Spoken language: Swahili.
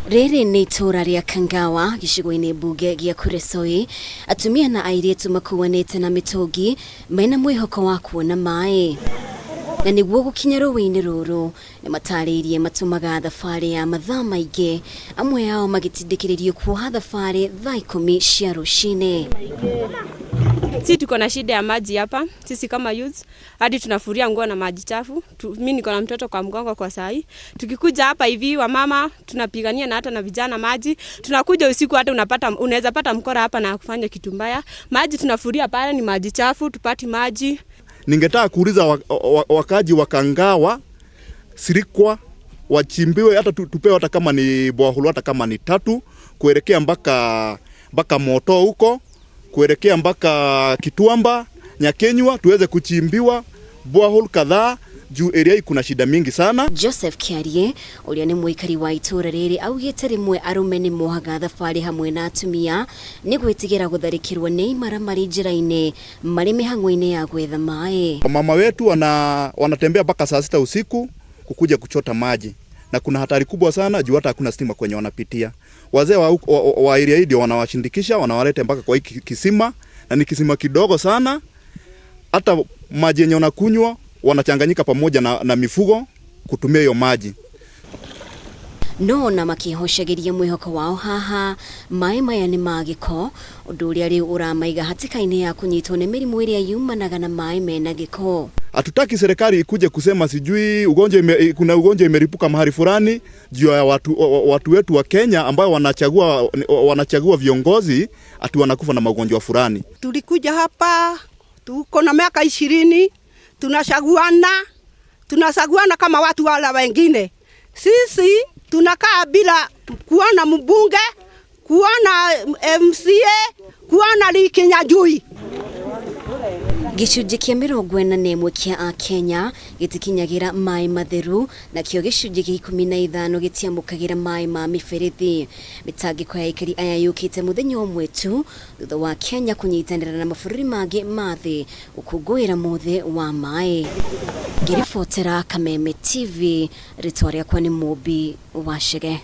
Riri ni itura ria Kangawa gicigo-ini mbunge gia Kuresoi. Atumia na airĩtu makuanĩte na mĩtũngi mena mwĩhoko wa kuona maĩ. Na niguo gukinya rũĩ-inĩ rũrũ nĩ matarĩirie matumaga thabarĩ ya mathaa maingĩ, amwe yao magitindikiririo kwoha thabarĩ thaa 10 cia rũcinĩ. Sisi tuko na shida ya maji hapa. Sisi kama youth hadi tunafuria nguo na maji chafu. Mimi niko na mtoto kwa mgongo kwa sai. Tukikuja hapa hivi wa mama tunapigania na hata na vijana maji. Tunakuja usiku hata unaweza pata mkora hapa na kufanya kitu mbaya. Maji tunafuria pale ni maji chafu, tupati maji. Ningetaka kuuliza wakaji wa Kangawa sirikwa wachimbiwe hata tupewe hata kama ni boholo hata kama ni 3 kuelekea mpaka moto huko, kuelekea mpaka Kituamba, Nyakenywa tuweze kuchimbiwa boholo kadhaa juu area hii kuna shida mingi sana. Joseph Kiarie uria ni muikari wa itura riri augite rimwe arume ni mohaga thabarĩ hamwe na atumia ni gwĩtigĩra gũtharĩkĩrwo nĩ imaramari njĩra-inĩ marĩ mĩhang'o-inĩ ya gwetha maĩ. Mama wetu wanatembea mpaka saa 6 usiku kukuja kuchota maji, na kuna hatari kubwa sana juu hata hakuna stima kwenye wanapitia. Wazee wa area hii ndio wanawashindikisha, wanawaleta mpaka kwa hiki kisima, na ni kisima kidogo sana. Hata maji yenye wanakunywa wanachanganyika pamoja na mifugo kutumia hiyo maji. No na makihocagiria mwihoko wao haha maĩ maya nĩ magĩko, ũndũ ũrĩa rĩu ũramaiga hatĩka-inĩ ya kũnyitwo nĩ mĩrimũ ĩrĩa yumanaga na maĩ mena gĩko. Hatutaki serikali ikuje kusema sijui kuna ugonjwa imeripuka mahali fulani juu ya watu wetu wa Kenya ambao wanachagua viongozi ati wanakufa na magonjwa fulani. Tulikuja hapa tuko na miaka 20, tunasaguana kama watu wala wengine. Sisi tunakaa bila kuona mbunge, kuona MCA, kuona likinyajui. Gĩcunjĩ kĩa 41 kĩa a Kenya gĩtikinyagira maĩ matheru, na kĩo gĩcunjĩ gĩa 15 gĩtiamũkagĩra maĩ ma mĩberethi. Mĩtangĩko ya aikari aya yũkĩte mũthenya ũmwe tu thutha wa Kenya kũnyitanĩra na mabũrũri mangĩ ma thĩ gũkũngũĩra mũthĩ wa maĩ. Ngĩribotera Kameme TV, rĩtwa rĩakwa nĩ Mũmbi wa Cege.